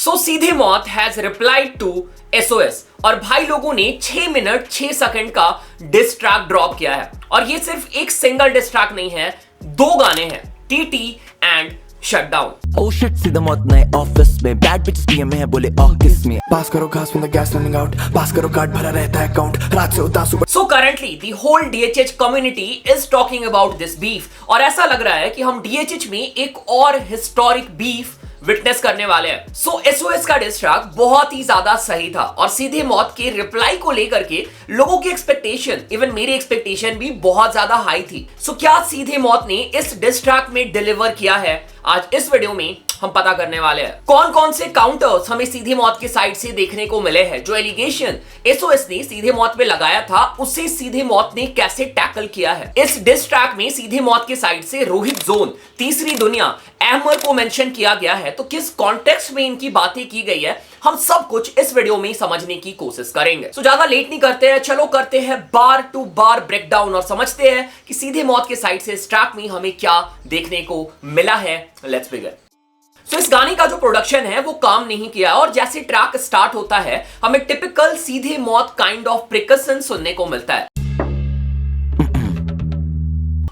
सो सीधे मौत has replied to SOS और भाई लोगों ने 6 मिनट 6 सेकंड का डिस ट्रैक ड्रॉप किया है। और ये सिर्फ एक सिंगल डिस ट्रैक नहीं है, 2 गाने हैं, TT and shutdown. Oh shit, सीधे मौत नए ऑफिस में बैड बिचेस डीएम में है, बोले किस में पास करो घास में गैस रनिंग आउट, पास करो कार्ड भरा रहता है अकाउंट रात से उदास। So currently the whole DHH community is talking about this beef और ऐसा लग रहा है कि हम DHH में एक और हिस्टोरिक बीफ विटनेस करने वाले हैं। सो एसओएस का डिस ट्रैक बहुत ही ज्यादा सही था और सीधे मौत के रिप्लाई को लेकर के लोगों की एक्सपेक्टेशन, इवन मेरी एक्सपेक्टेशन भी बहुत ज्यादा हाई थी। सो क्या सीधे मौत ने इस डिस ट्रैक में डिलीवर किया है? आज इस वीडियो में हम पता करने वाले हैं कौन कौन से काउंटर्स हमें सीधे मौत की साइड से देखने को मिले हैं। जो एलिगेशन एसओएस ने सीधे मौत पे लगाया था उसे सीधे मौत ने कैसे टैकल किया है। इस डिस ट्रैक में सीधे मौत की साइड से रोहित जोन, तीसरी दुनिया, अहमर को मेंशन किया गया है, तो किस कॉन्टेक्स्ट में इनकी बातें की गई है हम सब कुछ इस वीडियो में समझने की कोशिश करेंगे। सो ज्यादा लेट नहीं करते हैं, चलो करते हैं बार टू बार ब्रेकडाउन और समझते हैं कि सीधे मौत के साइड से इस ट्रैक में हमें क्या देखने को मिला है। Let's begin. सो इस गाने का जो प्रोडक्शन है वो काम नहीं किया और जैसे ट्रैक स्टार्ट होता है हमें टिपिकल सीधे मौत काइंड ऑफ प्रिकसन सुनने को मिलता है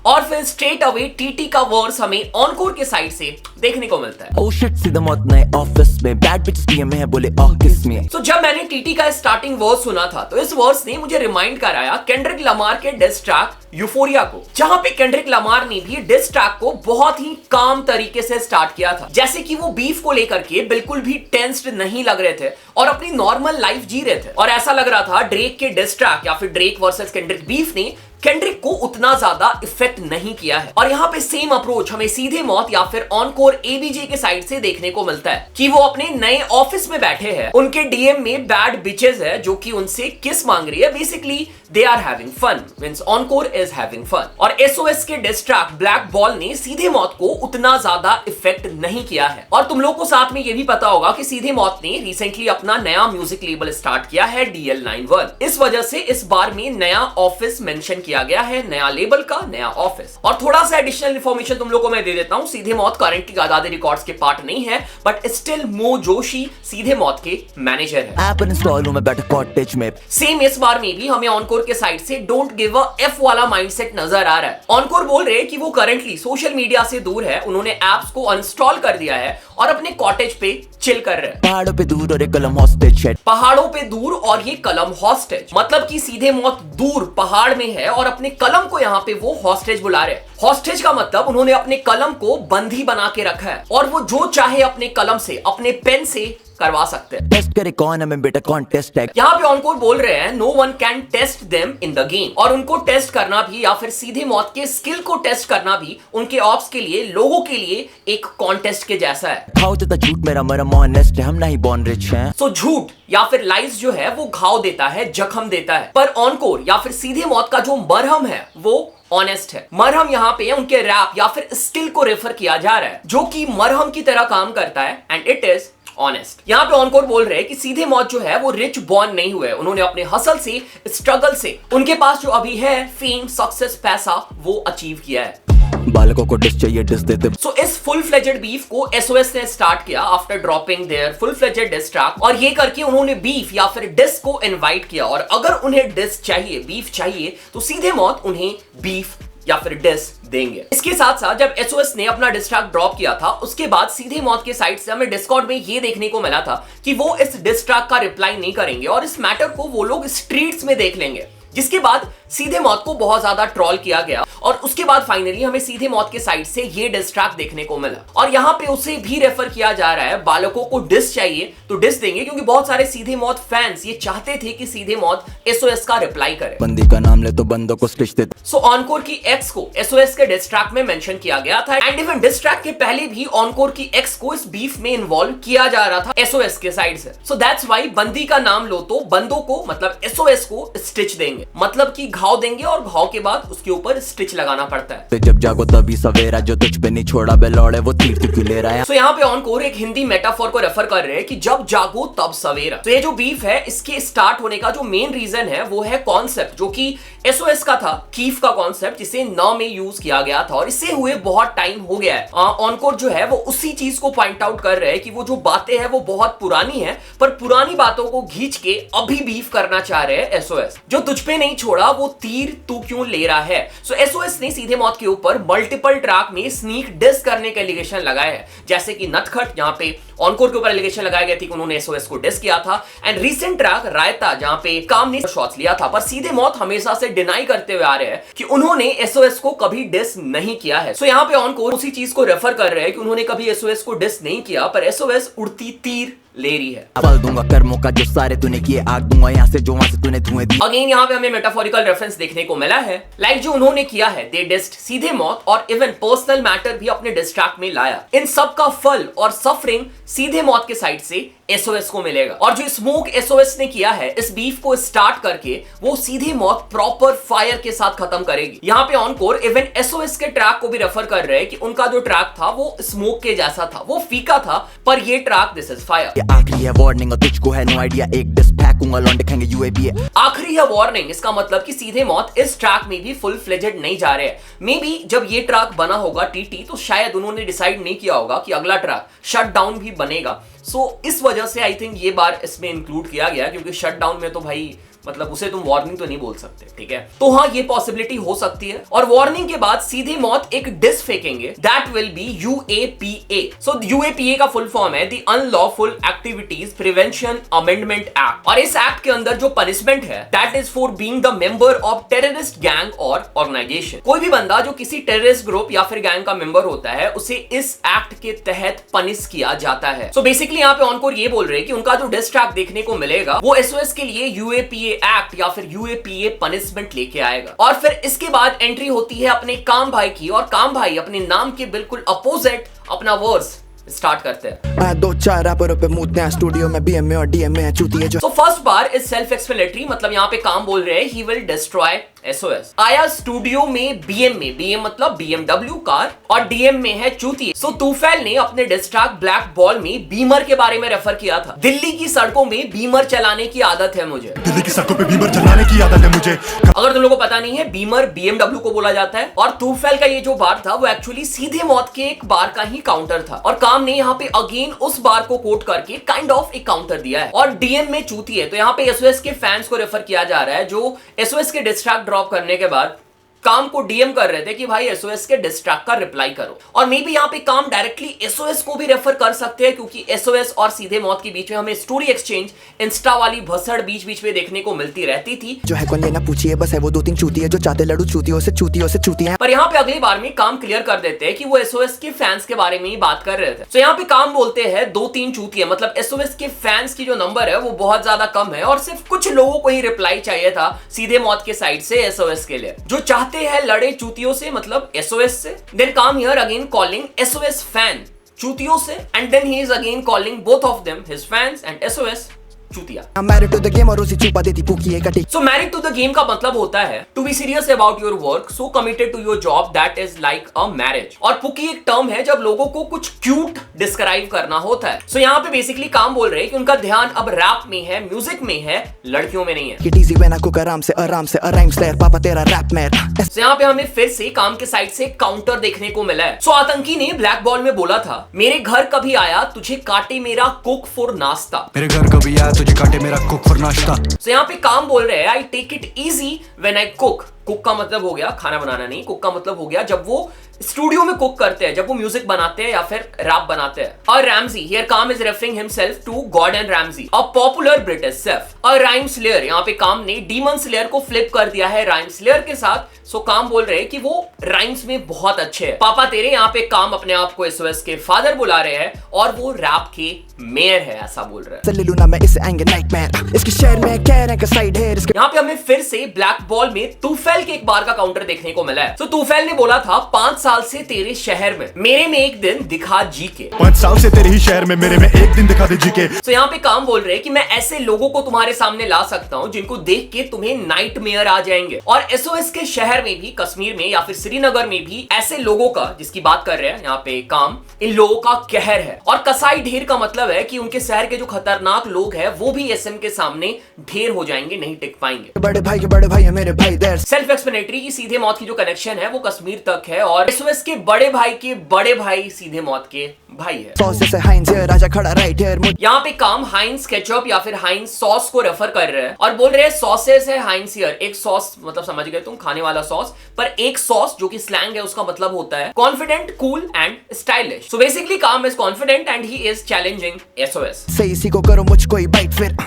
और फिर स्ट्रेट अवे टीटी का वर्स हमें ऑनकोर के साइड से देखने को मिलता है। Oh shit, सीधे मौत नए ऑफिस में बैड बिचेस डीएम में है, बोले किस में। तो जब मैंने टीटी का स्टार्टिंग वर्स सुना था तो इस वर्स ने मुझे रिमाइंड कराया केंड्रिक लमार के डिस ट्रैक यूफोरिया को, जहां पे केंड्रिक लमार ने भी डिस ट्रैक को बहुत ही काम तरीके से स्टार्ट किया था, जैसे कि वो बीफ को लेकर के बिल्कुल भी टेंस्ड नहीं लग रहे थे और अपनी नॉर्मल लाइफ जी रहे थे। और ऐसा लग रहा था ड्रेक के डिस ट्रैक या फिर ड्रेक वर्सेस केंड्रिक बीफ ने केंड्रिक को उतना ज्यादा इफेक्ट नहीं किया है। और यहाँ पे सेम अप्रोच हमें सीधे मौत या फिर ऑनकोर एबीजे के साइड से देखने को मिलता है कि वो अपने नए ऑफिस में बैठे हैं, उनके डीएम में बैड बिचेस है जो कि उनसे किस मांग रही है। Basically they are having fun, means Encore is having fun. और एसओएस के डिस ट्रैक ब्लैक बॉल ने सीधे मौत को उतना ज्यादा इफेक्ट नहीं किया है। और तुम लोग को साथ में ये भी पता होगा कि सीधे मौत ने रिसेंटली अपना नया म्यूजिक लेबल स्टार्ट किया है DL91। इस वजह से इस बार में नया ऑफिस मेंशन किया गया है, नया लेबल का नया ऑफिस। और थोड़ा सा एडिशनल इंफॉर्मेशन तुम लोगों को मैं दे देता हूं, सीधे मौत करंटली आजादी रिकॉर्ड्स के पार्ट नहीं है बट स्टिल मो जोशी सीधे मौत के मैनेजर है। ऐप इंस्टॉल हूं मैं बैठा कॉटेज में। सेम इस बार में भी हमें ऑनकोर के साइड से डोंट गिव अ एफ वाला माइंडसेट नजर आ रहा है। ऑनकोर बोल रहे हैं कि वो करंटली सोशल मीडिया से दूर है, उन्होंने एप्स को अनइंस्टॉल कर दिया है और अपने कॉटेज पे चिल कर रहे हैं। पहाड़ों पे दूर और ये कलम हॉस्टेज है, पहाड़ों पे दूर और ये कलम हॉस्टेज, मतलब कि सीधे मौत दूर पहाड़ में है और अपने कलम को यहाँ पे वो हॉस्टेज बुला रहे हैं। हॉस्टेज का मतलब उन्होंने अपने कलम को बंदी बना के रखा है और वो जो चाहे अपने कलम से, अपने पेन से करवा सकते हैं। टेस्ट करे कौन है, मैं बेटा कॉन्टेस्ट है। यहाँ पे ऑनकोर बोल रहे हैं no one can test them in the game, और उनको टेस्ट करना भी या फिर सीधे मौत के स्किल को टेस्ट करना भी उनके ऑप्स के लिए, लोगों के लिए एक कॉन्टेस्ट के जैसा है। खाओ तो झूठ मेरा मरम ऑनेस्ट है, हम नहीं बॉर्न रिच हैं। सो झूठ या फिर लाइज जो है वो घाव देता है, जख्म देता है, पर ऑनकोर या फिर सीधे मौत का जो मरहम है वो ऑनेस्ट है। मरहम यहाँ पे उनके रैप या फिर स्किल को रेफर किया जा रहा है जो कि मरहम की तरह काम करता है एंड इट इज ऑनेस्ट। यहाँ पे ऑनकोर बोल रहे हैं कि सीधे मौत जो है वो रिच बॉर्न नहीं हुए, उन्होंने अपने हसल से, स्ट्रगल से, उनके पास जो अभी है फेम, सक्सेस, पैसा, वो अचीव किया है। बालकों को डिस चाहिए, डिस देते। सो इस फुल फ्लेजेड बीफ को एसओएस ने स्टार्ट किया after dropping there full fledged diss track और ये करके उन्होंने बीफ या फिर डिस को इनवाइट किया और अगर उन्हें डिस चाहिए, बीफ चाहिए तो सीधे मौत उन्हें बीफ या फिर डिस देंगे। इसके साथ साथ जब एसओएस ने अपना डिस ट्रैक ड्रॉप किया था उसके बाद सीधे मौत के साइड से हमें डिस्कॉर्ड में ये देखने को मिला था कि वो इस डिस ट्रैक का रिप्लाई नहीं करेंगे और इस मैटर को वो लोग स्ट्रीट्स में देख लेंगे, जिसके बाद सीधे मौत को बहुत ज्यादा ट्रोल किया गया और उसके बाद फाइनली हमें सीधे मौत के साइड से ये डिस ट्रैक देखने को मिला। और यहाँ पे उसे भी रेफर किया जा रहा है, बालकों को डिस चाहिए तो डिस देंगे, क्योंकि बहुत सारे सीधे मौत फैंस ये चाहते थे कि सीधे मौत एसओएस का रिप्लाई करे। बंदी का नाम ले तो बंदों को स्टिच दे। सो ऑनकोर की एक्स को एसओएस के डिस ट्रैक में मेंशन किया गया था एंड इवन डिस ट्रैक के पहले भी ऑनकोर की एक्स को इस बीफ में इन्वॉल्व किया जा रहा था एसओएस के साइड से। सो दैट्स व्हाई बंदी का नाम लो तो बंदों को, मतलब एसओएस को स्टिच देंगे। मतलब कि घाव देंगे और घाव के बाद उसके ऊपर स्टिच लगाना पड़ता है। जब जागो तभी सवेरा, जो तुझ पे नहीं छोड़ा बेलौड़े वो तीर तू क्यों ले रहा है। तो यहाँ पे ऑनकोर एक हिंदी मेटाफोर को रेफर कर रहे हैं कि जब जागो तब सवेरा। तो ये जो बीफ है इसके स्टार्ट होने का जो मेन रीजन है वो है कॉन्सेप्ट जो कि एसओएस का था, कीफ का कॉन्सेप्ट जिसे न में यूज किया गया था और इसे हुए बहुत टाइम हो गया है। ऑनकोर जो है वो उसी चीज को पॉइंट आउट कर रहे हैं कि वो जो बातें हैं वो बहुत पुरानी है, पर पुरानी बातों को खींच के अभी बीफ करना चाह रहे हैं एसओएस। जो तुझ पे नहीं छोड़ा वो तीर तू क्यों ले रहा है। सो एसओएस ने सीधे मौत के ऊपर मल्टीपल ट्रैक में स्नीक डिस करने के एलिगेशन लगाए हैं, जैसे कि नटखट जहां पे ऑनकोर के ऊपर एलिगेशन लगाया गया थी कि उन्होंने एसओएस को डिस किया था, एंड रीसेंट ट्रैक रायता जहां पे काम ने शॉट्स लिया था, पर सीधे मौत हमेशा से डिनाई करते हुए आ रहे हैं कि उन्होंने एसओएस को कभी डिस नहीं किया है। सो यहां पे ऑनकोर उसी चीज को रेफर कर रहे हैं कि उन्होंने कभी एसओएस को डिस नहीं किया, पर एसओएस उड़ती तीर ले रही है। बल दूंगा कर्मों का जो सारे तूने किए, आग दूंगा यहाँ से जो वहां से तूने धुएं दिए। अगेन यहाँ पे हमें मेटाफोरिकल रेफरेंस देखने को मिला है, लाइक जो उन्होंने किया है, दे डिस्ड सीधे मौत और इवन पर्सनल मैटर भी अपने डिस्ट्रैक्ट में लाया। इन सब का फल और सफरिंग सीधे मौत के साइड से एसओएस को मिलेगा। और जो स्मोक एसओएस ने किया है इस बीफ को स्टार्ट करके, वो सीधे मौत प्रॉपर फायर के साथ खत्म करेगी। यहाँ पे ऑनकोर इवन एसओएस के ट्रैक को भी रेफर कर रहे हैं कि उनका जो ट्रैक था वो स्मोक के जैसा था, वो फीका था, पर ये ट्रैक दिस इज फायर। आखिरी है वार्निंग और तुझको है नो आइडिया, एक डिस फेंकूंगा लौंडे खाएंगे यूएपी। आखिरी है वार्निंग, इसका मतलब कि सीधे मौत इस ट्रैक में भी फुल फ्लेजेड नहीं जा रहे हैं। मे बी जब ये ट्रैक बना होगा टीटी, तो शायद उन्होंने डिसाइड नहीं किया होगा कि अगला ट्रैक शटडाउन भी बनेगा। सो इस वजह से आई थिंक ये बार इसमें इंक्लूड किया गया, क्योंकि शटडाउन में तो भाई मतलब उसे तुम वार्निंग तो नहीं बोल सकते, ठीक है। तो हाँ, ये पॉसिबिलिटी हो सकती है। और वार्निंग के बाद सीधे मौत एक डिस फेंकेंगे, that will be UAPA. So UAPA का फुल फॉर्म है the unlawful activities prevention amendment act, और इस एक्ट के अंदर जो पनिशमेंट है that is for being the member of terrorist gang और ऑर्गेनाइजेशन। कोई भी बंदा जो किसी टेररिस्ट ग्रुप या फिर गैंग का मेंबर होता है उसे इस एक्ट के तहत पनिश किया जाता है। सो बेसिकली यहाँ पे ऑनकोर ये बोल रहे हैं कि उनका जो डिस ट्रैक देखने को मिलेगा वो एसओएस के लिए यूएपीए एक्ट या फिर यूएपीए पनिशमेंट लेके आएगा। और फिर इसके बाद एंट्री होती है अपने काम भाई की, और काम भाई अपने नाम के बिल्कुल अपोजिट अपना वर्स स्टार्ट करते हैं। दो चार रैपरों पे मूतते हैं स्टूडियो में, बीएमए और डीएमए है चूतिए जो। तो first bar is self explanatory, मतलब यहाँ पे काम बोल रहे हैं ही विल डिस्ट्रॉय एसओएस। आया स्टूडियो में बीएम में, बीएम मतलब बीएमडब्ल्यू कार, और डीएम में है चूतिए। सो तूफैल ने अपने डिस्ट्रैक्ट ब्लैक बॉल में बीमर के बारे में रेफर किया था। दिल्ली की सड़कों में बीमर चलाने की आदत है मुझे, दिल्ली की सड़कों पे बीमर चलाने की आदत है मुझे। अगर तुम लोगों को पता नहीं है, बीमर बीएमडब्ल्यू को बोला जाता है, और तूफैल का ये जो बार था वो एक्चुअली सीधे मौत के एक बार का ही काउंटर था, और काम ने यहाँ पे अगेन उस बार को कोट करके काइंड ऑफ एक काउंटर दिया है। और डीएम में चूतिए, तो यहाँ पे एसओएस के फैंस को रेफर किया जा रहा है जो एसओएस के डिस्ट्रैक्ट ड्रॉप करने के बाद काम को डीएम कर रहे थे कि भाई एसओएस के डिस्ट्रैक्ट का रिप्लाई करो। और मे बी यहाँ पे काम डायरेक्टली एसओएस को भी रेफर कर सकते हैं, क्योंकि एसओएस और सीधे मौत के बीच में हमें स्टोरी एक्सचेंज इंस्टा वाली भसड़ बीच बीच में देखने को मिलती रहती थी। जो है कौन ये ना पूछिए, बस है वो दो तीन चूतिए जो चाहते लड़ू चूतियों से चूतियां। पर यहाँ पे अगली बार में काम क्लियर कर देते हैं कि वो एसओएस के फैंस के बारे में ही बात कर रहे थे। तो यहाँ पे काम बोलते हैं दो तीन चूतिए, मतलब एसओएस के फैंस की जो नंबर है वो बहुत ज्यादा कम है, और सिर्फ कुछ लोगों को ही रिप्लाई चाहिए था सीधे मौत के साइड से एसओएस के लिए, जो चाहते हैं लड़े चूतियों से, मतलब एसओएस से। Then Calm here again calling SOS fan चूतियों से, and then he is again calling both of them his fans and SOS चूतिया। मैरिड टू द गेम और उसी चुपा देती पुकी है कटी। So married to the game का मतलब होता है to be serious about your work, so committed to your job that is like a marriage. और पुकी एक टर्म है जब लोगों को कुछ क्यूट डिस्क्राइब करना होता है। सो यहाँ पे बेसिकली काम बोल रहे हैं कि उनका ध्यान अब रैप में है, म्यूजिक में है, लड़कियों में नहीं है। किटीजी वेना को आराम से राइम स्लेयर पापा तेरा रैप मैन। सो यहाँ पे हमें फिर से काम के साइड से काउंटर देखने को मिला है। सो आतंकी ने ब्लैक बॉल में बोला था, मेरे घर कभी आया तुझे काटे मेरा कुक फॉर नाश्ता। मेरे घर कभी आया तुझे काटे मेरा कुक फॉर नाश्ता। सो यहाँ पे काम बोल रहे हैं I take it easy when I cook. Cook का मतलब हो गया खाना बनाना नहीं, कुक का मतलब हो गया जब वो स्टूडियो में कुक करते हैं, जब वो म्यूजिक बनाते हैं या फिर रैप बनाते हैं। और Ramsay here Kaam is referring himself to Gordon Ramsay, a popular British chef. और राइम स्लेयर, यहाँ पे काम ने डीमन स्लेयर को फ्लिप कर दिया है राइम स्लेयर के साथ। सो काम बोल रहे हैं कि वो राइम्स में बहुत अच्छे हैं। पापा तेरे, यहाँ पे काम अपने आप को एसओएस के फादर बुला रहे हैं, और वो रैप के मेयर है ऐसा बोल रहे हैं। लूना मैं इस एंगे नाइटमेयर, इसके शहर में कह रहे हैं कि साइड है। यहाँ पे हमें फिर से ब्लैक बॉल में तूफैल के एक बार का काउंटर देखने को मिला है। तो तूफैल ने बोला था 5 साल साल से तेरे शहर में, मेरे में एक दिन दिखा जी के। 5 साल से तेरे ही शहर में, मेरे में एक दिन दिखा दे जी के। तो यहाँ पे काम बोल रहे हैं कि मैं ऐसे लोगों को तुम्हारे सामने ला सकता हूँ जिनको देख के तुम्हें नाइटमेयर आ जाएंगे। और एसओएस के शहर में भी, कश्मीर में या फिर श्रीनगर में भी ऐसे लोगों का, जिसकी बात कर रहे हैं यहाँ पे काम, इन लोगों का कहर है। और कसाई ढेर का मतलब है कि उनके शहर के जो खतरनाक लोग हैं वो भी एसएम के सामने ढेर हो जाएंगे, नहीं टिक पाएंगे। बड़े भाई के बड़े भाई है मेरे भाई देयर। सेल्फ एक्सप्लेनेटरी की सीधे मौत की जो कनेक्शन है वो कश्मीर तक है और एसओएस के बड़े भाई सीधे मौत के भाई है। सॉस से हाइंस हियर, राजा खड़ा राइट हियर। यहाँ पे काम हाइंस केचप या फिर हाइंस सॉस को रेफर कर रहे हैं और बोल रहे हैं सॉसेस है हाइंस हियर। एक सॉस मतलब समझ गए तुम, खाने वाला सॉस, पर एक सॉस जो कि स्लैंग है उसका मतलब होता है confident, cool and stylish. So basically Calm is confident and he is challenging SOS. सही इसी को करो मुझको ही बाइट फिर।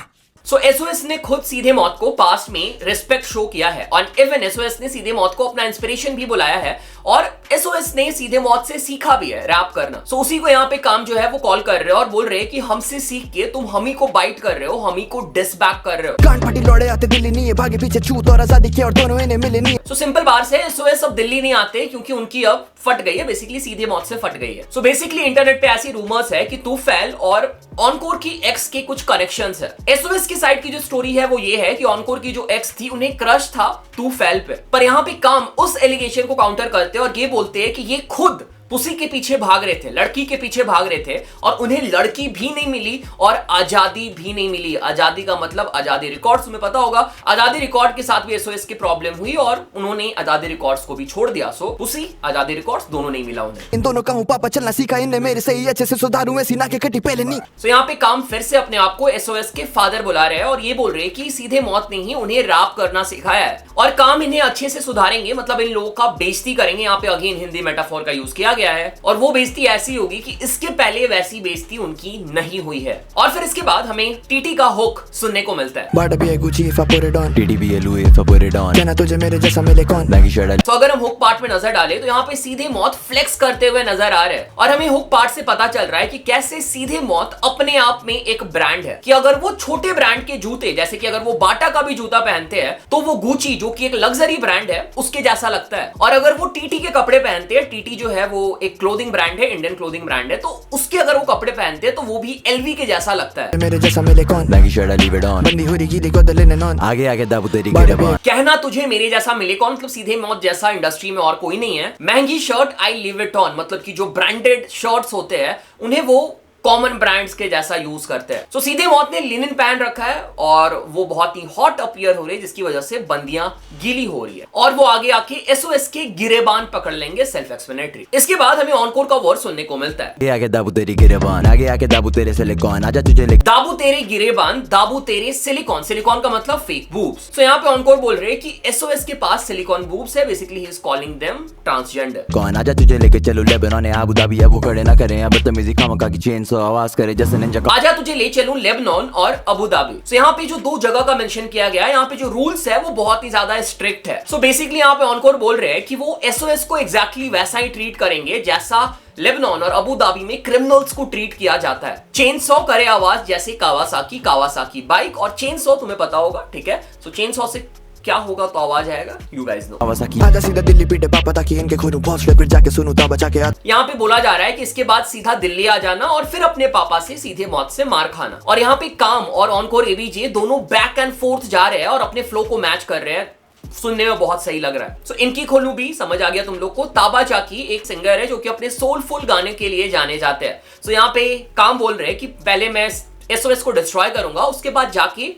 सो एसओएस ने खुद सीधे मौत को पास्ट में रिस्पेक्ट शो किया है और इवन एसओएस ने सीधे मौत को अपना इंस्पिरेशन भी बुलाया है और एसओएस ने सीधे मौत से सीखा भी है रैप करना। सो उसी को यहाँ पे काम जो है वो कॉल कर रहे हो और बोल रहे हैं कि हमसे सीख के तुम हमी को बाइट कर रहे हो, हमी को डिसबैक कर रहे हो। कान फटी लौड़े आते दिल्ली नहीं है, भागे पीछे छूत और आजादी के और दोनों इन्हें मिले नहीं। सो सिंपल बात से एसओएस अब दिल्ली नहीं आते क्योंकि उनकी अब फट गई है, बेसिकली सीधे मौत से फट गई है। सो बेसिकली इंटरनेट पे ऐसी रूमर्स है कि तूफैल और ऑनकोर की एक्स के कुछ कनेक्शंस है। एसओएस की साइड की जो स्टोरी है वो ये है कि ऑनकोर की जो एक्स थी उन्हें क्रश था तूफैल पे, पर यहाँ पे काम उस एलिगेशन को काउंटर करते हैं और ये बोलते हैं कि ये खुद उसी के पीछे भाग रहे थे, लड़की के पीछे भाग रहे थे और उन्हें लड़की भी नहीं मिली और आजादी भी नहीं मिली। आजादी का मतलब आजादी रिकॉर्ड्स, तुम्हें पता होगा आजादी रिकॉर्ड के साथ भी एसओएस की प्रॉब्लम हुई और उन्होंने आजादी रिकॉर्ड्स को भी छोड़ दिया। सो उसी आजादी रिकॉर्ड्स दोनों नहीं मिला उन्हें। इन दोनों का हूँ पापा चलना सीखा इनने मेरे से ही अच्छे से सुधारू ऐसी ना के कटी पहले नहीं। सो यहाँ पे काम फिर से अपने आप को एसओएस के फादर बुला रहे हैं और ये बोल रहे हैं कि सीधे मौत ने ही उन्हें रैप करना सिखाया है और काम इन्हें अच्छे से सुधारेंगे, मतलब इन लोगों का बेइज्जती करेंगे। यहाँ पे अगेन हिंदी मेटाफोर का यूज किया गया है और वो बेइज्जती ऐसी होगी कि इसके पहले वैसी बेइज्जती उनकी नहीं हुई है। और फिर इसके बाद हमें टीटी का हुक सुनने को मिलता है। बड़ा भी है Gucci if I put it on, TT भी है Louis if I put it on, कहना तुझे मेरे जैसा मिले कौन, मैगी शर्ट। तो अगर हम हुक पार्ट में नजर डालें तो यहाँ पे सीधे मौत फ्लेक्स करते हुए नजर आ रहे हैं और हमें हुक पार्ट से पता चल रहा है कि कैसे सीधे मौत अपने आप में एक ब्रांड है, कि अगर वो छोटे ब्रांड के जूते, जैसे कि अगर वो बाटा का भी जूता पहनते हैं तो वो गुची जो कि एक लग्जरी ब्रांड है उसके जैसा लगता है, और अगर वो टीटी के कपड़े पहनते हैं, टीटी जो है वो एक क्लोथिंग ब्रांड है, इंडियन क्लोथिंग ब्रांड है, तो उसके अगर वो कपड़े पहनते हैं तो वो भी एलवी के जैसा लगता है। मेरे जैसा मिले कौन, Maggi shirt leave it on, बंदी हो रही गीली को दले नॉन, आगे आगे दाबू तेरी गिरबान। कहना तुझे मेरे जैसा मिले कौन, मतलब सीधे मौत जैसा इंडस्ट्री में और कोई नहीं है। महंगी shirt I leave it on, मतलब कि जो ब्रांडेड शर्ट्स होते हैं उन्हें वो कॉमन ब्रांड्स के जैसा यूज करते हैं। तो सीधे मौत ने लिनन पहन रखा है और वो बहुत ही हॉट अपीयर हो रही है जिसकी वजह से बंदियां गीली हो रही है और वो आगे आके एसओएस के गिरेबान पकड़ लेंगे। Self explanatory. इसके बाद हमें ऑनकोर का वर्ड सुनने को मिलता है, आगे दाबू तेरी गिरेबान, आगे आके दाबू तेरे सिलिकॉन, आजा तुझे ले दाबू तेरे गिरेबान, दाबू तेरे सिलिकॉन। सिलिकॉन का मतलब फेक बूब्स। तो यहाँ पे ऑनकोर बोल रहे हैं कि एसओएस के पास सिलिकॉन बूब्स है, basically he is calling them transgender. कौन, आजा तुझे लेके चलो लेबनान अबू धाबी, अब वो खड़े ना करें बदतमीजी खामखा की चेन सो आवाज करे जैसे आजा तुझे ले चलूं लेबनान और अबू धाबी। सो यहाँ पे जो दो जगह का मेंशन किया गया है, यहाँ पे जो रूल्स है वो बहुत ही ज्यादा स्ट्रिक्ट है। सो बेसिकली यहाँ पे ऑनकोर बोल रहे हैं कि वो एसओएस को एग्जैक्टली वैसा ही ट्रीट करेंगे जैसा लेबनान और अबू धाबी में क्रिमिनल्स को ट्रीट किया जाता है। चेन सॉ करे आवाज जैसे कावासाकी बाइक, और चेन सॉ तुम्हें पता होगा, ठीक है। सो चेन सॉ से क्या होगा तो आवाज आएगा, यू गाइस नो। आजा सीधा दिल्ली पीटे पापा ताकि इनके खोलूं पहुंच ले फिर जाके सुनूं ता बचा के याद। यहाँ पे बोला जा रहा है कि इसके बाद सीधा दिल्ली आ जाना और फिर अपने पापा से सीधे मौत से मार खाना। और यहाँ पे काम और ऑनकोर एबीजे दोनों बैक एंड फोर्थ जा रहे हैं और अपने फ्लो को मैच कर रहे हैं। सुनने में बहुत सही लग रहा है। सो इनकी खोलू भी समझ आ गया तुम लोग को। ताबा चाकी एक सिंगर है जो कि अपने सोलफुल गाने के लिए जाने जाते हैं। सो यहाँ पे काम बोल रहे हैं कि पहले मैं एसओएस को डिस्ट्रॉय करूंगा, उसके बाद जाके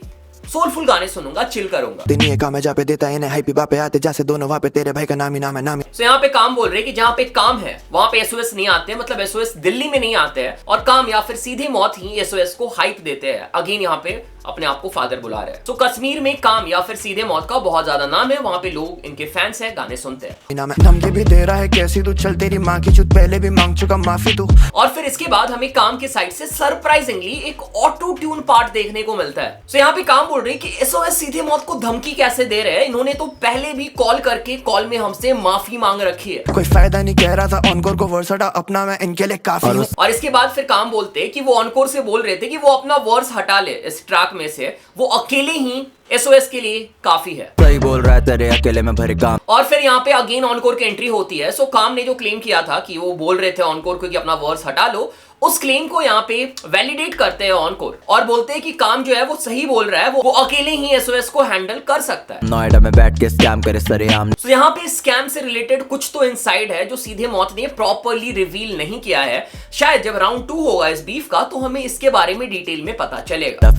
सोलफुल गाने सुनूंगा, चिल करूंगा। दिन ये काम है जहाँ पे देता है इन्हें हाई बापे आते जैसे दोनों वहाँ पे तेरे भाई का नाम ही नाम है नाम। सो यहाँ पे काम बोल रहे हैं कि जहाँ पे काम है वहां पे एसओएस नहीं आते, मतलब एसओएस दिल्ली में नहीं आते हैं और काम या फिर सीधे मौत ही एसओएस को हाइप देते हैं। अगेन यहाँ पे अपने आप को फादर बुला रहे हैं। तो कश्मीर में काम या फिर सीधे मौत का बहुत ज्यादा नाम है, वहां पे लोग इनके फैंस हैं, गाने सुनते हैं। धमकी भी दे रहा है कैसी तू, चल तेरी माँ की चुत पहले भी मांग चुका माफी तू। और फिर इसके बाद हमें काम के साइड से सरप्राइजिंगली एक ऑटो ट्यून पार्ट देखने को मिलता है। सो यहाँ पे काम बोल रहे हैं कि एसओएस सीधे मौत को धमकी कैसे दे रहे हैं। इन्होंने तो पहले भी कॉल करके कॉल में हमसे माफी मांग रखी है। कोई फायदा नहीं कह रहा था ऑनकोर को वर्स हटा, अपना मैं इनके लिए काफी हूं। और इसके बाद फिर काम बोलते कि वो ऑनकोर से बोल रहे थे कि वो अपना वर्स हटा ले इस ट्रैक में से, वो अकेले ही एसओएस के लिए काफी है। सही बोल रहा है, तेरे अकेले में भरे काम। और फिर यहाँ पे अगेन ऑनकोर की एंट्री होती है। सो काम ने जो क्लेम किया था कि वो बोल रहे थे ऑनकोर को कि अपना वर्स हटा लो, उस क्लेम को यहाँ पे वैलिडेट करते हैं ऑनकोर और बोलते हैं कि काम जो है वो सही बोल रहा है, वो अकेले ही एसओएस को हैंडल कर सकता है। नोएडा में बैठ के स्कैम करे सरेआम। तो यहाँ पे स्कैम से रिलेटेड कुछ तो इनसाइड है जो सीधे मौत ने प्रॉपर्ली रिवील नहीं किया है। शायद जब राउंड 2 होगा इस बीफ का तो हमें इसके बारे में डिटेल में पता चलेगा।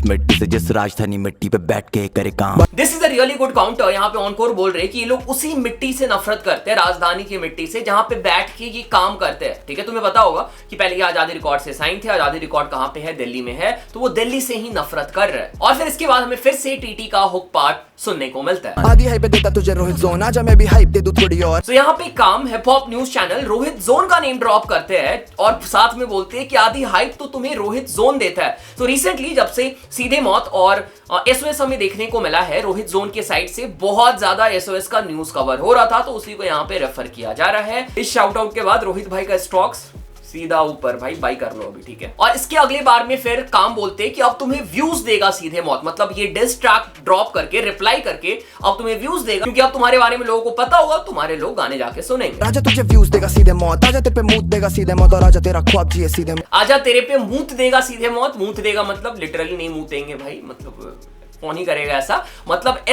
मिट्टी से जिस राजधानी मिट्टी पे बैठ के करे काम। This is a really good counter. यहाँ पे ऑनकोर बोल रहे हैं कि ये लोग उसी मिट्टी से नफरत करते हैं, राजधानी की मिट्टी से, जहां पे बैठ के ये काम करते हैं। ठीक है, तुम्हें पता होगा कि पहले ये आजादी रिकॉर्ड से साइन थे। आजादी रिकॉर्ड कहां पे है? दिल्ली में है। तो वो दिल्ली से ही नफरत कर रहे हैं। और फिर इसके बाद हमें फिर से टीटी का हुक पार्ट सुनने को मिलता है। आधी हाइप देता तुझे रोहित जोन, आजा मैं भी हाइप दे दूं थोड़ी और। तो यहाँ पे काम hip hop news channel Rohit zone का नेम ड्रॉप करते हैं और साथ में बोलते हैं कि आधी हाइप तो तुम्हें रोहित जोन देता है। तो रिसेंटली जब से सीधे मौत और एसओएस हमें देखने को मिला है, रोहित जोन के साइड से बहुत ज्यादा एसओएस का न्यूज कवर हो रहा था, तो उसी को यहाँ पे रेफर किया जा रहा है। इस शाउट आउट के बाद रोहित भाई का स्टॉक्स सीधा ऊपर, भाई बाई कर लो अभी, ठीक है। और इसके अगले बार में फिर काम बोलते हैं कि अब तुम्हें व्यूज देगा सीधे मौत, मतलब ये डिस ट्रैक ड्रॉप करके रिप्लाई करके अब तुम्हें व्यूज देगा, क्योंकि अब तुम्हारे बारे में लोगों को पता होगा, तुम्हारे लोग गाने जाके सुनेंगे। राजा तुझे व्यूज देगा सीधे मौत, आजा तेरे पे मूत देगा सीधे मौत, और आजा तेरा ख्वाब जिए सीधे मौत। आजा तेरे पे मूत देगा सीधे मौत। मूत देगा मतलब लिटरली नहीं मूतेंगे भाई, मतलब कौन ही करेगा ऐसा, मतलब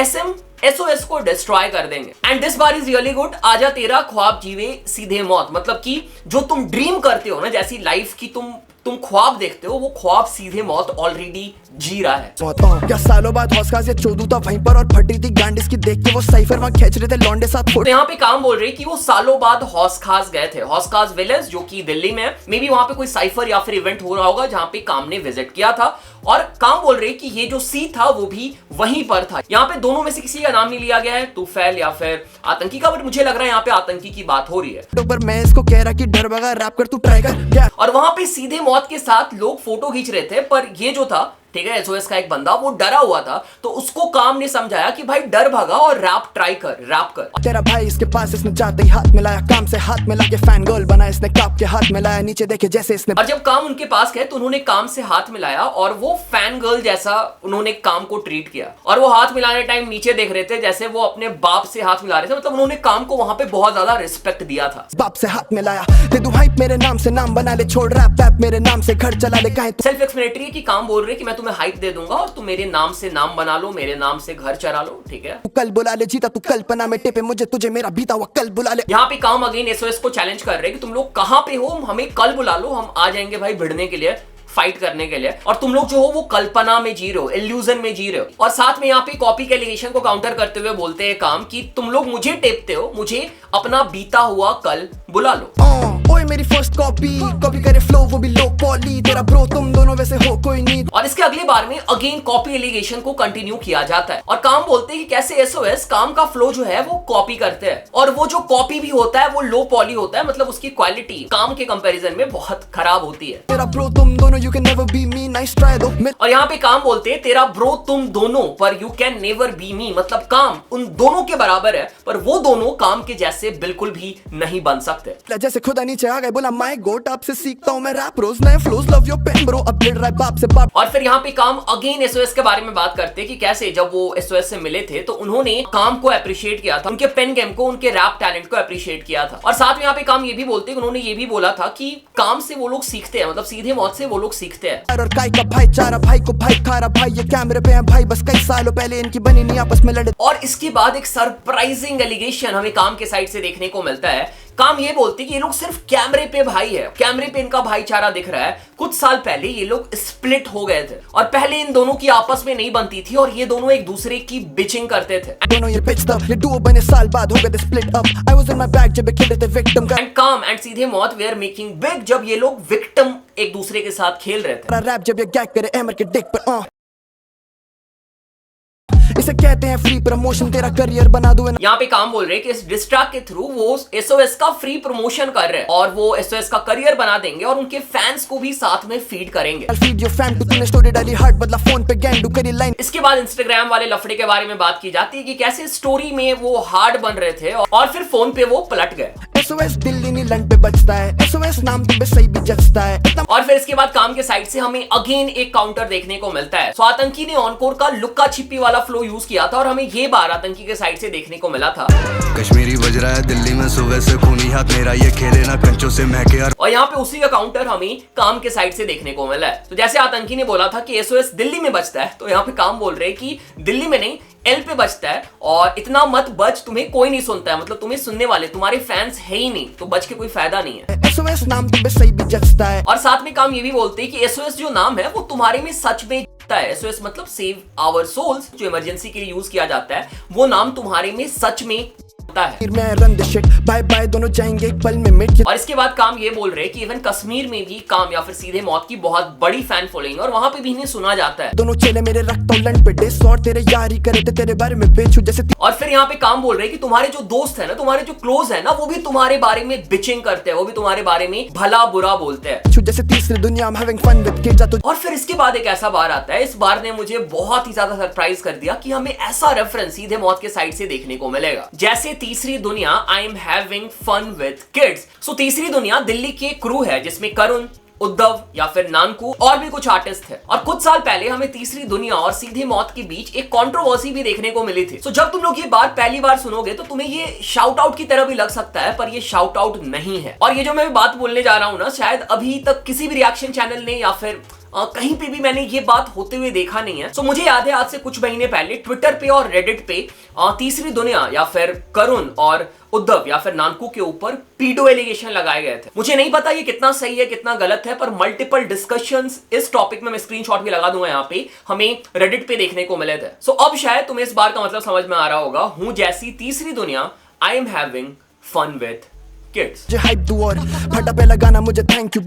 एसओएस को डिस्ट्रॉय कर देंगे। And this bar is really good. आजा तेरा ख्वाब जीवे सीधे मौत, मतलब कि जो तुम ड्रीम करते हो ना, जैसी लाइफ की तुम ख्वाब देखते हो, वो ख्वाब सीधे मौत ऑलरेडी जी रहा है। क्या सालों बाद हौसला से चोदू था वहीं पर और फटी थी गांड इसकी देख के, वो साइफर वहां खींच रहे थे लौंडे साथ फोटो। तो यहाँ पे काम बोल रहे कि वो सालों बाद हौस खास गए थे, हौस खास विलेज जो कि दिल्ली में है। मे बी वहां पे कोई साइफर या फिर इवेंट हो रहा होगा जहां पे काम ने विजिट किया था, और काम बोल रहे कि ये जो सी था वो भी वहीं पर था। यहाँ पे दोनों में से किसी का नाम नहीं लिया गया है, तूफैल या फिर आतंकी का, बट मुझे लग रहा है यहाँ पे आतंकी की बात हो रही है। तो पर मैं इसको कह रहा कि डर भगा रैप कर तू ट्राई कर। और वहां पे सीधे मौत के साथ लोग फोटो खींच रहे थे, पर ये जो था, ठीक है, एसओएस का एक बंदा वो डरा हुआ था, तो उसको काम ने समझाया कि भाई डर भगा और रैप ट्राई कर, रैप कर। तेरा भाई इसके पास, इसने जाते ही हाथ मिलाया, काम से हाथ मिला के फैन गर्ल बना, इसने काप के हाथ मिलाया, नीचे देखे जैसे इसने। और जब काम उनके पास गए तो उन्होंने काम से हाथ मिलाया और वो फैन गर्ल जैसा उन्होंने काम को ट्रीट किया, और वो हाथ मिलाने टाइम नीचे देख रहे थे जैसे वो अपने बाप से हाथ मिला रहे थे, मतलब उन्होंने काम को वहां पे बहुत ज्यादा रिस्पेक्ट दिया था। बाप से हाथ मिलाया, दे दूं हाइप मेरे नाम से, नाम बना ले, छोड़ रैप पैप मेरे नाम से, घर चला ले, काहे सेल्फ एक्सप्लेनेटरी है कि काम बोल रहे कि मैं तुम्हें हाइप दे दूंगा और तुम मेरे नाम से नाम बना लो, मेरे नाम से घर चला लो, ठीक है। तू कल बुला ले, जीता तू कल्पना में, टेपे मुझे तुझे मेरा बीता हुआ कल बुला ले। यहाँ पे काम अगेन एसओएस को चैलेंज कर रहे हैं कि तुम लोग कहां पे हो, हमें कल बुला लो, हम आ जाएंगे भाई भिड़ने के लिए, फाइट करने के लिए। और तुम लोग जो हो वो कल्पना में जी रहे हो, इल्यूजन में जी रहे हो। और साथ में यहाँ पे कॉपी के एलिगेशन को काउंटर करते हुए बोलते हैं काम कि तुम लोग मुझे टेपते हो, मुझे अपना बीता हुआ कल बुला लो। ओए मेरी फर्स्ट कॉपी करे फ्लो वो भी लो पॉली, तेरा ब्रो तुम दोनों वैसे हो कोई नहीं। और इसके अगले बार में अगेन कॉपी एलिगेशन को कंटिन्यू किया जाता है और काम बोलते हैं कि कैसे एसओएस काम का फ्लो जो है वो कॉपी करते हैं, और वो जो कॉपी भी होता है वो लो पॉली होता है, मतलब उसकी क्वालिटी काम के कंपैरिजन में बहुत खराब होती है। तेरा ब्रो तुम दोनों you can never be me, nice try दो। और यहाँ पे काम बोलते हैं तेरा ब्रो तुम दोनों पर यू कैन नेवर बी मी, मतलब काम उन दोनों के बराबर है पर वो दोनों काम के जैसे बिल्कुल भी नहीं बन सकते। जैसे खुदा नीचे आ गए, बोला माय गॉड आपसे सीखता हूं मैं रैप रोज, नए flows, love your pain bro, upgrade रहा है बाप से बाप। और फिर यहाँ पे काम अगेन एसओएस के बारे में बात करते हैं कि कैसे जब वो एसओएस से मिले थे तो उन्होंने काम को अप्रिशिएट किया था, उनके पेन गेम को, उनके रैप टैलेंट को अप्रिशिएट किया था। और साथ में यहाँ पे काम ये भी बोलते हैं, उन्होंने ये भी बोला था कि काम से वो लोग सीखते हैं, मतलब सीधे मौत से वो लोग सीखते हैं। और काय का भाईचारा, भाई को भाई खारा, भाई ये कैमरे पे हैं भाई, बस कई सालों पहले इनकी बनी नहीं आपस में लड़े। और इसके बाद एक सरप्राइजिंग एलिगेशन हमें काम के साइड से देखने को मिलता है। काम ये बोलती कि ये लोग सिर्फ कैमरे पे भाई है, कैमरे पे इनका भाईचारा दिख रहा है। कुछ साल पहले ये लोग स्प्लिट हो गए थे और पहले इन दोनों की आपस में नहीं बनती थी और ये दोनों एक दूसरे की बिचिंग करते थे। दोनों ये पिच्ड अप, ये डुओ बने साल बाद हो गए split up. I was in my bag जब खेले थे विक्टिम का। एंड काम एंड सीधे मौत वे आर मेकिंग बिग जब ये लोग विक्टिम एक दूसरे के साथ खेल रहे थे। रैप जब ये गैग करे एमर के डिक पर इसे कहते हैं फ्री प्रमोशन, तेरा करियर बना दूं। यहाँ पे काम बोल रहे हैं कि इस डिस ट्रैक के थ्रू वो एसओएस का फ्री प्रमोशन कर रहे हैं और वो एसओएस का करियर बना देंगे और उनके फैंस को भी साथ में फीड करेंगे। इसके बाद इंस्टाग्राम वाले लफड़े के बारे में बात की जाती है कि कैसे स्टोरी में वो हार्ड बन रहे थे और फिर फोन पे वो पलट गए। एसओएस दिल्ली नीलंड पे बचता है, एसओएस नाम तुम्हें सही भी जचता है। और फिर इसके बाद काम के साइड से हमें अगेन एक काउंटर देखने को मिलता है। सो आतंकी ने ऑनकोर का लुक्का छिपी वाला फ्लो यूज किया था और हमें ये बार आतंकी के साइड से देखने को मिला था। कश्मीरी बज रहा है दिल्ली में सुबह से, खूनी हाथ मेरा ये खेले ना कंचों से महके। और यहाँ पे उसी का काउंटर हमें काम के साइड से देखने को मिला है। तो जैसे आतंकी ने बोला था कि एसओएस दिल्ली में बचता है, तो यहाँ पे काम बोल रहे हैं कि दिल्ली में नहीं एल पे बचता है और इतना मत बच, तुम्हें कोई नहीं सुनता है, मतलब तुम्हें सुनने वाले तुम्हारे फैंस है ही नहीं, तो बच के कोई फायदा नहीं है। एसओएस नाम तुम्हें सही भी जचता है। और साथ में काम ये भी बोलते हैं कि एसओएस जो नाम है वो तुम्हारे में सच में है। एसओएस मतलब सेव आवर सोल्स, जो इमरजेंसी के लिए यूज किया जाता है, वो नाम तुम्हारे में सच में है। बाय बाय दोनों जाएंगे एक पल में मिट। और इसके बाद काम ये बोल रहे हैं कि इवन कश्मीर में भी काम या फिर सीधे मौत की बहुत बड़ी फैन फॉलोइंग और वहां पे भी इन्हें सुना जाता है। दोनों चेले मेरे रखता हूं लंड पे डिस और तेरे यारी करे थे तेरे बारे में बेचू जैसे। और फिर यहाँ पे काम बोल रहे हैं कि तुम्हारे जो दोस्त है ना, तुम्हारे जो क्लोज है ना, वो भी तुम्हारे बारे में बिचिंग करते हैं, वो भी तुम्हारे बारे में भला बुरा बोलते हैं जैसे तीसरी दुनिया में हैविंग फन विद किड्स। और फिर इसके बाद एक ऐसा बार आता है, इस बार ने मुझे बहुत ही ज्यादा सरप्राइज कर दिया कि हमें ऐसा रेफरेंस सीधे मौत के साइड से देखने को मिलेगा जैसे तीसरी दुनिया I am having fun with kids. So तीसरी दुनिया दिल्ली के क्रू है जिसमें करुण, उद्धव या फिर नानकू और भी कुछ आर्टिस्ट थे। और कुछ साल पहले हमें तीसरी दुनिया और सीधे मौत के बीच एक कंट्रोवर्सी भी देखने को मिली थी। सो जब तुम लोग ये बात पहली बार सुनोगे तो तुम्हें ये शाउट आउट की तरह भी लग सकता है, पर ये शाउट आउट नहीं है। और ये जो मैं बात बोलने जा रहा हूं ना, शायद अभी तक किसी भी रिएक्शन चैनल ने या फिर कहीं पे भी मैंने ये बात होते हुए देखा नहीं है। सो मुझे याद है आज से कुछ महीने पहले ट्विटर पे और रेडिट पे तीसरी दुनिया या फिर करुण और उद्धव या फिर नानकू के ऊपर पीडो एलिगेशन लगाए गए थे। मुझे नहीं पता ये कितना सही है कितना गलत है, पर मल्टीपल डिस्कशंस इस टॉपिक में मैं स्क्रीनशॉट भी लगा दूंगा यहाँ पे, हमें रेडिट पे देखने को मिले थे। सो अब शायद तुम्हें इस बार का मतलब समझ में आ रहा होगा। हूं जैसी तीसरी दुनिया, I am having fun with kids.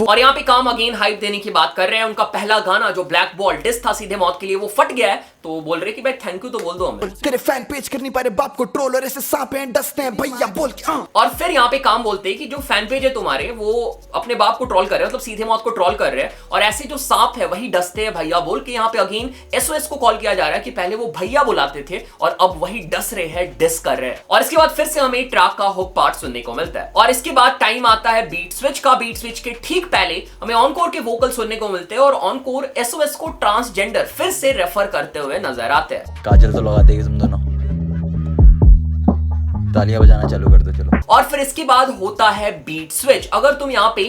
और यहाँ पे काम अगेन हाइप देने की बात कर रहे हैं। उनका पहला गाना जो ब्लैक बॉल डिस था सीधे मौत के लिए, वो फट गया है, तो बोल रहे कि भाई थैंक यू तो बोल दो हमें। तेरे फैन पेज करनी पारे बाप को ट्रोल और ऐसे सांप हैं डसते हैं भैया बोल के। और फिर यहाँ पे काम बोलते हैं कि जो फैन पेज है तुम्हारे, वो अपने बाप को ट्रोल कर रहे हैं, मतलब सीधे मौत को ट्रोल कर रहे हैं, और ऐसे जो सांप है वही डसते हैं भैया बोल के। यहाँ पे अगेन एसओएस को कॉल किया जा रहा है कि पहले वो भैया बुलाते थे और अब वही डस रहे हैं, डिस कर रहे हैं। और इसके बाद फिर से हमें ट्रैक का हुक पार्ट सुनने को मिलता है। और इसके बाद टाइम आता है बीट स्विच का। बीट स्विच के ठीक पहले हमें ऑनकोर के वोकल सुनने को मिलते हैं और ऑनकोर एसओएस को ट्रांसजेंडर फिर से रेफर करते हुए नजर आते हैं। काजल तो लगा देगी तुम दोनों, तालियां बजाना चालू कर दो चलो। और फिर इसके बाद होता है बीट स्विच। अगर तुम यहाँ पे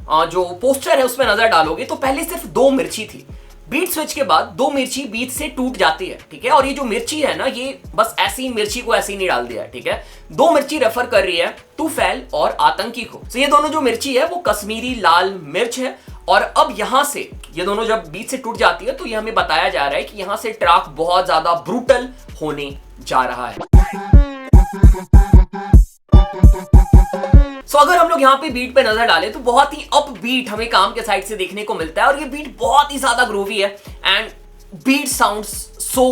जो पोस्टर है उसमें नजर डालोगे तो पहले सिर्फ 2 मिर्ची थी। बीट स्विच के बाद 2 मिर्ची बीच से टूट जाती है, ठीक है। और ये जो मिर्ची है ना, ये बस ऐसी मिर्ची को ऐसी नहीं डाल दिया है, ठीक है। 2 मिर्ची रेफर कर रही है तूफैल और आतंकी को। तो ये दोनों जो मिर्ची है वो कश्मीरी लाल मिर्च है। और अब यहां से ये दोनों जब बीच से टूट जाती है तो ये हमें बताया जा रहा है कि यहां से ट्रैक बहुत ज्यादा ब्रूटल होने जा रहा है। सो अगर हम लोग यहाँ पे बीट पे नजर डालें तो बहुत ही अप बीट हमें काम के साइड से देखने को मिलता है और ये बीट बहुत ही ज्यादा ग्रूवी है and beat sounds so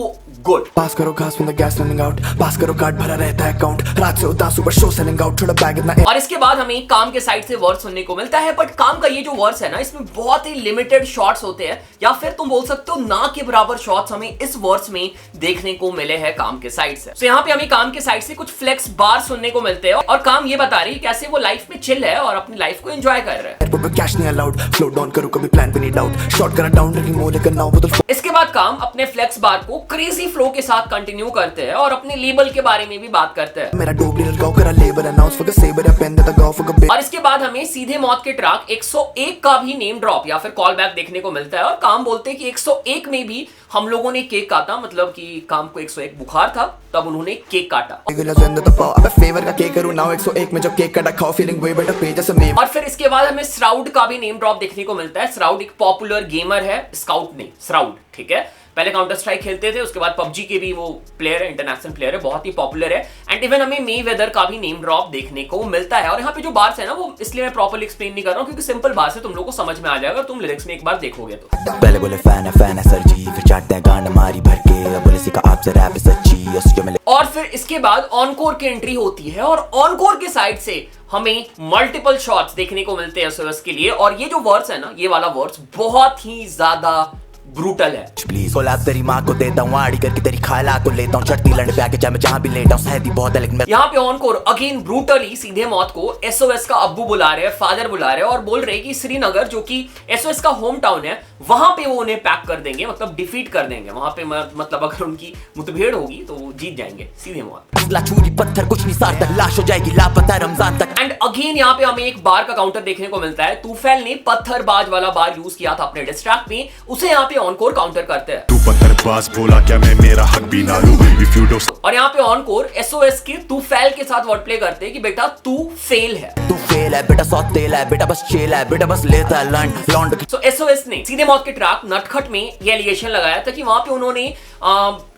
good. Pass करो घास from the gas running out, pass करो कार्ड भरा रहता है अकाउंट, रात से उदास सुबह शो सेलिंग आउट, थोड़ा बैग इतना। और इसके बाद हमें काम के साइड से वर्स सुनने को मिलता है, बट काम का ये जो वर्स है ना, इसमें बहुत ही लिमिटेड शॉट्स होते हैं या फिर तुम बोल सकते हो ना के बराबर शॉट्स हमें इस वर्स में देखने को मिले हैं काम के साइड से। तो यहाँ पे हमें काम के साइड से कुछ फ्लेक्स बार सुनने को मिलते हैं और काम ये बता रही है कैसे वो लाइफ में चिल है और अपनी लाइफ को एंजॉय कर रहा है। कैश नहीं अलाउड, स्लो डाउन करो कभी प्लान पे नहीं डाउट, शॉर्ट करा डाउन रखी मोह लेकर नाउ बदल। इसके बाद काम अपने फ्लेक्स बार को क्रेजी फ्लो के साथ कंटिन्यू करते हैं और अपने लेबल के बारे में भी बात करते हैं। मेरा डोबली लड़काओ करा labour announce for the sabre या pain the go for the. और इसके बाद हमें सीधे मौत के ट्रैक 101 का भी नेम ड्रॉप या फिर कॉल बैक देखने को मिलता है और काम बोलते हैं कि 101 में भी हम लोगों ने केक काटा, मतलब कि काम को 101 बुखार था तब उन्होंने केक काटा। अब फेवर का केक करूं नाउ 101 में जो केक काटा खाओ फीलिंग वे बेटर पे जैसे मेम। और फिर इसके बाद हमें श्राउड का भी नेम ड्रॉप देखने को मिलता है। श्राउड एक पॉपुलर गेमर है, स्काउट नहीं श्राउड, ठीक है। पहले काउंटर स्ट्राइक खेलते थे, उसके बाद पबजी के भी वो प्लेयर है, इंटरनेशनल प्लेयर है, बहुत ही पॉपुलर है। एंड इवन हमें मे वेदर का भी नेम ड्रॉप देखने को मिलता है। और यहाँ पे जो बार्स है ना, वो इसलिए मैं प्रॉपर्ली एक्सप्लेन नहीं कर रहा हूँ क्योंकि सिंपल बात है, तुम लोगों को समझ में आ जाएगा तुम लिरिक्स में एक बार देखोगे तो। पहले बोले फैन है सर जी, फिर चाटते हैं गांड मारी भर के, अब बोले सीखा आपसे रैप सच्ची, उसके मिले। और फिर इसके बाद ऑनकोर की एंट्री होती है और ऑनकोर के साइड से हमें मल्टीपल शॉट्स देखने को मिलते हैं एसओएस के लिए। और ये जो वर्ड्स है ना, ये वाला वर्ड्स बहुत ही ज्यादा ब्रूटल है। प्लीज कोलाब तेरी माँ को देता हूँ, आड़ी करके तेरी खाला को लेता हूँ, चढ़ती लंड पे आके चाहे मैं जहाँ भी लेटा हूँ, सहती बहुत है लेकिन यहाँ पे ऑनकोर अगेन ब्रूटली सीधे मौत को एसओएस का अब्बू बुला रहे हैं, फादर बुला रहे हैं और बोल रहे हैं कि श्रीनगर जो कि एसओएस का होम टाउन है, वहां पे वो उन्हें पैक कर देंगे, मतलब डिफीट कर देंगे वहां पे। मतलब अगर उनकी मुठभेड़ होगी तो वो जीत जाएंगे सीधे मौत। छुरी पत्थर कुछ नहीं सार्थक, लाश हो जाएगी लापता रमजान तक। एंड अगेन यहाँ पे हमें एक बार का काउंटर देखने को मिलता है। तूफैल ने पत्थरबाज वाला बार यूज किया था अपने डिस्ट्रैक्ट में, उसे यहाँ पे ऑनकोर काउंटर करते हैं। तू पत्थरबाज बोला क्या मैं मेरा हक भी ना लूं, इफ यू डोंट। और यहाँ पे ऑनकोर एसओएस के तूफैल के साथ वर्ड प्ले करते हैं कि बेटा तू फेल है, तू फेल है बेटा, सौतेल है बेटा, बस चेल है बेटा, बस लेता है लॉन्ड। सो एसओएस ने सीधे मौत के ट्रैक नटखट में ये एलिगेशन लगाया था कि वहां पे उन्होंने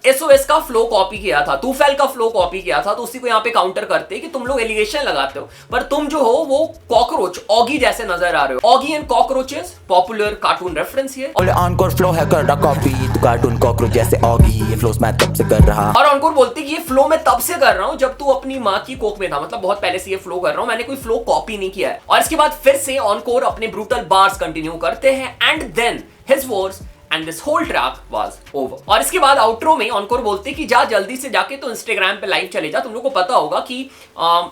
एसओएस का फ्लो कॉपी किया था, तूफैल का फ्लो कॉपी किया था। तो उसी को यहाँ पे काउंटर करते हैं कि तुम लोग एलिगेशन लगाते हो पर तुम जो हो वो कॉकरोच ऑगी जैसे नजर आ रहे हो। Oggy and cockroaches popular cartoon reference है। बोले ऑनकोर फ्लो है कर रहा कॉपी, तू कार्टून कॉकरोच जैसे ऑगी, ये फ्लोस मैं तब से कर रहा। और ऑनकोर बोलते कि ये फ्लो मैं तब से कर रहा हूं जब तू अपनी माँ की कोख में था, मतलब बहुत पहले से ये फ्लो कर रहा हूं, मैंने कोई फ्लो कॉपी नहीं किया है। और इसके बाद फिर से ऑनकोर अपने ब्रूटल बार्स कंटिन्यू करते हैं and then his words and this whole track was over. और इसके बाद आउट्रो में ऑनकोर बोलते कि जा जल्दी से जाके तो इंस्टाग्राम पे लाइव चले जा। तुम लोगों को पता होगा कि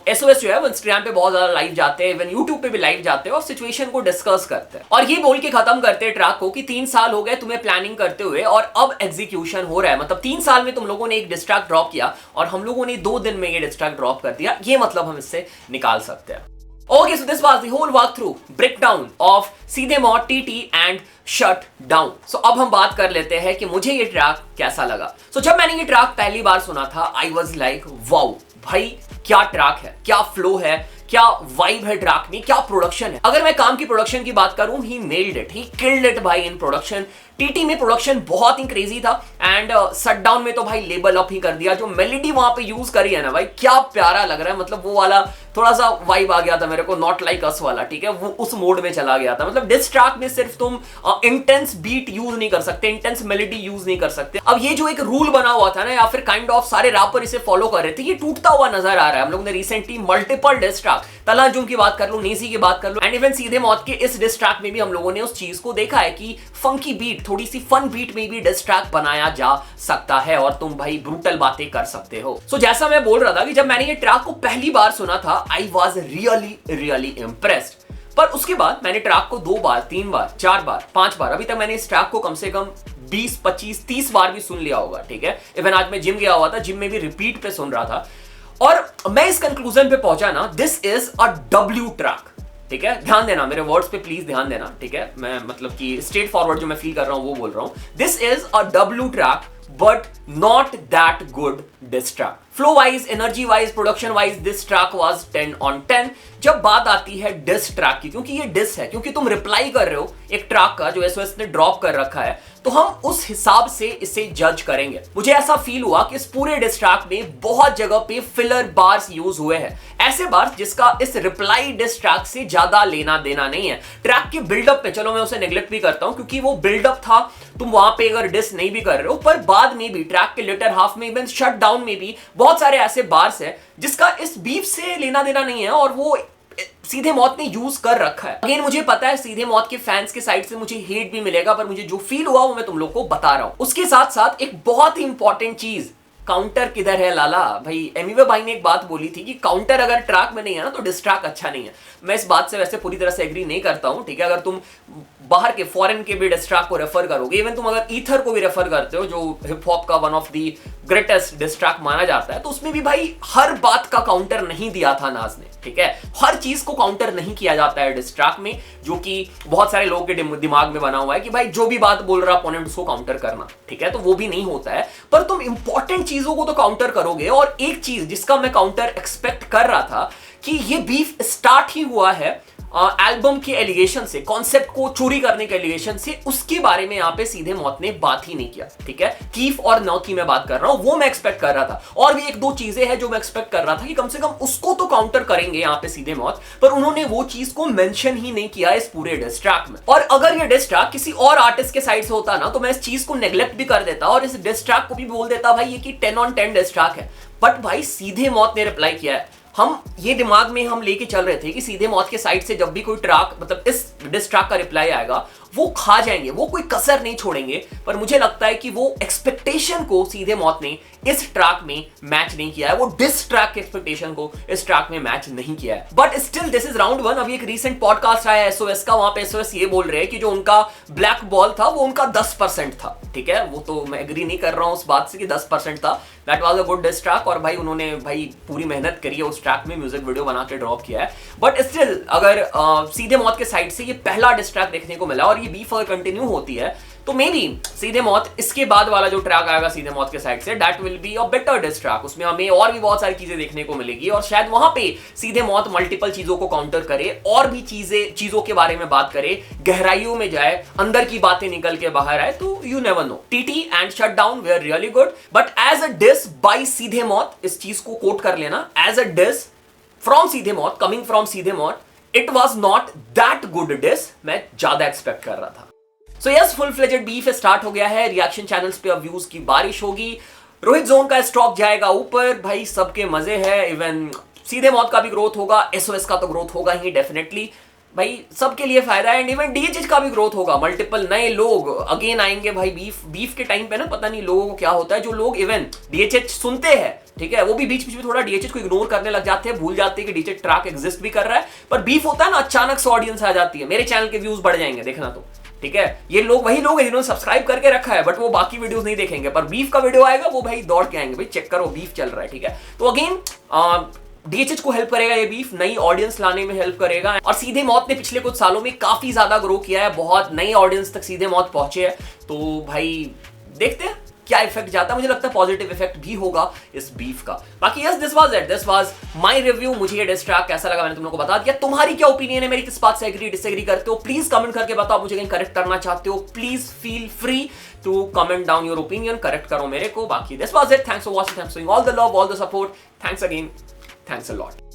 एसओएस जो है वो इंस्टाग्राम पे बहुत ज्यादा लाइव जाते हैं, इवन यूट्यूब पे भी लाइव जाते हैं और सिचुएशन को डिस्कस करते हैं। और ये बोल के खत्म करते हैं ट्रैक को कि 3 साल हो गए तुम्हें प्लानिंग करते हुए और अब एग्जीक्यूशन हो रहा है। मतलब 3 साल में तुम लोगों ने एक डिस्ट्रैक्ट ड्रॉप किया और हम लोगों ने 2 दिन में ये डिस्ट्रैक्ट ड्रॉप कर दिया। ये मतलब हम इससे निकाल सकते हैं। Okay, so this was the whole walkthrough breakdown of सीधे मौत TT and Shutdown. So अब हम बात कर लेते हैं कि मुझे ये ट्रैक कैसा लगा। So जब मैंने ये ट्रैक पहली बार सुना था I was like wow, भाई क्या ट्रैक है, क्या फ्लो है, क्या वाइब है ट्रैक में, क्या प्रोडक्शन है। अगर मैं काम की प्रोडक्शन की बात करूं, he nailed it, he killed it भाई इन प्रोडक्शन। टीटी में प्रोडक्शन बहुत ही क्रेजी था एंड शटडाउन में तो भाई लेवल अप ही कर दिया। जो मेलोडी वहां पे यूज करी है ना भाई, क्या प्यारा लग रहा है। मतलब वो वाला थोड़ा सा वाइब आ गया था मेरे को, नॉट लाइक अस वाला, ठीक है, वो उस मोड में चला गया था। मतलब डिस ट्रैक में सिर्फ तुम इंटेंस बीट यूज नहीं कर सकते, इंटेंस मेलोडी यूज नहीं कर सकते। अब ये जो एक रूल बना हुआ था ना, या फिर काइंड ऑफ सारे रैपर इसे फॉलो कर रहे थे, ये टूटता हुआ नजर आ रहा है। हम लोग ने रिसेंटली मल्टीपल डिस ट्रैक, तलाजुम की बात कर लो, नेसी की बात कर लो, एंड इवन सीधे मौत के इस डिस ट्रैक में भी हम लोगों ने उस चीज को देखा है कि फंकी बीट, थोड़ी सी फन बीट में भी डिस ट्रैक बनाया जा सकता है और तुम भाई ब्रूटल बातें कर सकते हो। सो जैसा मैं बोल रहा था कि जब मैंने ये ट्रैक को पहली बार सुना था, आई वॉज रियली इम्प्रेस्ड। पर उसके बाद मैंने ट्रैक को 2 बार, 3 बार, 4 बार, 5 बार, अभी तक मैंने इस ट्रैक को कम से कम 20, 25, 30 बार भी सुन लिया होगा, ठीक है। इवन आज मैं जिम गया हुआ था, जिम में भी रिपीट पे सुन रहा था और मैं इस कंक्लूजन पे पहुंचा ना, this is a W track, ठीक है। ध्यान देना मेरे वर्ड्स पे, प्लीज ध्यान देना, ठीक है। मैं मतलब कि स्ट्रेट फॉरवर्ड जो मैं फील कर रहा हूं वो बोल रहा हूं। This is a W track but not that good diss track. Flow wise, energy wise, production wise this track was 10 on 10। जब बात आती है डिस ट्रैक की, क्योंकि ये डिस है, क्योंकि तुम रिप्लाई कर रहे हो एक ट्रैक का जो एसओएस ने ड्रॉप कर रखा है, तो हम उस हिसाब से इसे जज करेंगे। मुझे ऐसा फील हुआ कि इस पूरे डिस ट्रैक में बहुत जगह पे फिलर बार्स यूज हुए हैं, ऐसे बार्स जिसका इस रिप्लाई डिस ट्रैक से ज्यादा लेना देना नहीं है। ट्रैक के बिल्डअप में चलो मैं उसे नेग्लेक्ट भी करता हूं क्योंकि वो बिल्डअप था, तुम वहां पे अगर डिस नहीं भी कर रहे हो, पर बाद में भी ट्रैक के लेटर हाफ में, इवन शटडाउन में भी बहुत सारे ऐसे बार्स है जिसका इस बीफ से लेना देना नहीं है और वो सीधे मौत ने यूज कर रखा है। अगेन मुझे पता है सीधे मौत के फैंस के साइड से मुझे हेट भी मिलेगा, पर मुझे जो फील हुआ वो मैं तुम लोग को बता रहा हूं। उसके साथ साथ एक बहुत ही इंपॉर्टेंट चीज, काउंटर किधर है लाला। भाई एमिवे भाई ने एक बात बोली थी कि काउंटर अगर ट्रैक में नहीं है ना तो डिस्ट्रैक अच्छा नहीं है। मैं इस बात से वैसे पूरी तरह से एग्री नहीं करता हूं, ठीक है। अगर तुम बाहर के फॉरेन के भी डिस्ट्रैक को रेफर करोगे, इवन तुम अगर ईथर को भी रेफर करते हो जो हिप हॉप का one of the greatest diss track माना जाता है, तो उसमें भी भाई हर बात का काउंटर नहीं दिया था नाज ने, ठीक है। हर चीज को काउंटर नहीं किया जाता है डिस्ट्रैक में, जो कि बहुत सारे लोगों के दिमाग में बना हुआ है कि भाई जो भी बात बोल रहा अपोनेंट उसको काउंटर करना, ठीक है। तो वो भी नहीं होता है, पर तुम इंपॉर्टेंट चीजों को तो काउंटर करोगे। और एक चीज जिसका मैं काउंटर एक्सपेक्ट कर रहा था कि ये बीफ स्टार्ट ही हुआ है एल्बम के एलिगेशन से, कॉन्सेप्ट को चोरी करने के एलिगेशन से, उसके बारे में यहाँ पे सीधे मौत ने बात ही नहीं किया। ठीक है, कीफ और नौ की मैं बात कर रहा हूं, वो मैं एक्सपेक्ट कर रहा था। और भी एक दो चीजें हैं जो मैं एक्सपेक्ट कर रहा था कि कम से कम उसको तो काउंटर करेंगे यहाँ पे सीधे मौत, पर उन्होंने वो चीज को मेंशन ही नहीं किया इस पूरे डिस ट्रैक में। और अगर ये डिस ट्रैक किसी और आर्टिस्ट के साइड से होता ना, तो मैं इस चीज को नेग्लेक्ट भी कर देता और इस डिस ट्रैक को भी बोल देता भाई ये कि 10 on 10 डिस ट्रैक है। बट भाई सीधे मौत ने रिप्लाई किया है। हम ये दिमाग में हम लेके चल रहे थे कि सीधे मौत के साइड से जब भी कोई ट्रैक, मतलब इस डिस ट्रैक का रिप्लाई आएगा, वो खा जाएंगे, वो कोई कसर नहीं छोड़ेंगे। पर मुझे लगता है कि वो एक्सपेक्टेशन को सीधे मौत ने इस ट्रैक में मैच नहीं किया है, वो डिस ट्रैक के एक्सपेक्टेशन को इस ट्रैक में मैच नहीं किया है। But still this is round 1। अभी एक रीसेंट पॉडकास्ट आया एसओएस का, वहां पे एसओएस ये बोल रहे हैं कि जो उनका ब्लैक बॉल था वो उनका 10% था। ठीक है, वो तो मैं एग्री नहीं कर रहा हूं उस बात से कि 10% था। That was a good diss track और भाई उन्होंने भाई पूरी मेहनत करी है उस ट्रैक में, म्यूजिक वीडियो बना के ड्रॉप किया है। बट स्टिल अगर सीधे मौत के साइड से ये पहला डिस ट्रैक देखने को मिला और ये बीफ अगर कंटिन्यू होती है तो मे बी सीधे मौत इसके बाद वाला जो ट्रैक आएगा सीधे मौत के साइड से, that will be a better diss track. उसमें हमें और भी बहुत सारी चीजें देखने को मिलेगी और शायद वहां पे सीधे मौत मल्टीपल चीजों को काउंटर करे और भी चीजों के बारे में बात करे, गहराइयों में जाए, अंदर की बातें निकल के बाहर आए। तो you never know. TT and shutdown were really good, but as a diss by Seedhe Maut, इस चीज को कोट कर लेना, as a dish from Seedhe मौत, coming from Seedhe Maut, it was not that good diss. मैं ज्यादा एक्सपेक्ट कर रहा था। So yes, full fledged beef start हो गया है। रिएक्शन चैनल्स पे अब व्यूज की बारिश होगी। रोहित जोन का स्टॉक जाएगा ऊपर, भाई सबके मजे हैं। इवन सीधे मौत का भी ग्रोथ होगा, एसओएस का तो ग्रोथ होगा ही डेफिनेटली, भाई सबके लिए फायदा है। एंड इवन डीएचएच का भी ग्रोथ होगा, मल्टीपल नए लोग अगेन आएंगे। भाई बीफ के टाइम पे ना पता नहीं लोगों को क्या होता है, जो लोग इवन डीएचएच सुनते हैं, ठीक है, वो भी बीच बीच में थोड़ा डीएचएच को इग्नोर करने लग जाते हैं, भूल जाते हैं कि डीएचएच ट्रैक एग्जिस्ट भी कर रहा है। पर बीफ होता है ना, अचानक से ऑडियंस आ जाती है, मेरे चैनल के व्यूज बढ़ जाएंगे, देखना तो। ठीक है, ये लोग वही लोग हैं जिन्होंने सब्सक्राइब करके रखा है, बट वो बाकी वीडियोस नहीं देखेंगे। पर बीफ का वीडियो आएगा वो भाई दौड़ के आएंगे, भाई चेक करो बीफ चल रहा है। ठीक है, तो अगेन डीएचएच को हेल्प करेगा ये बीफ, नई ऑडियंस लाने में हेल्प करेगा। और सीधे मौत ने पिछले कुछ सालों में काफी ज्यादा ग्रो किया है, बहुत नई ऑडियंस तक सीधे मौत पहुंचे है। तो भाई देखते हैं क्या इफेक्ट जाता है। मुझे लगता है पॉजिटिव इफेक्ट भी होगा इस बीफ का। बाकी yes, this was my review. मुझे ये डिस ट्रैक कैसा लगा मैंने तुम लोगों को बता दिया। तुम्हारी क्या ओपिनियन है, मेरी किस बात से एग्री डिसएग्री करते हो, प्लीज कमेंट करके बताओ। मुझे कहीं करेक्ट करना चाहते हो, please feel free to comment down your opinion, correct करो मेरे को। बाकी this was it, thanks for watching, thanks for all the love, all the support, thanks again, thanks a lot.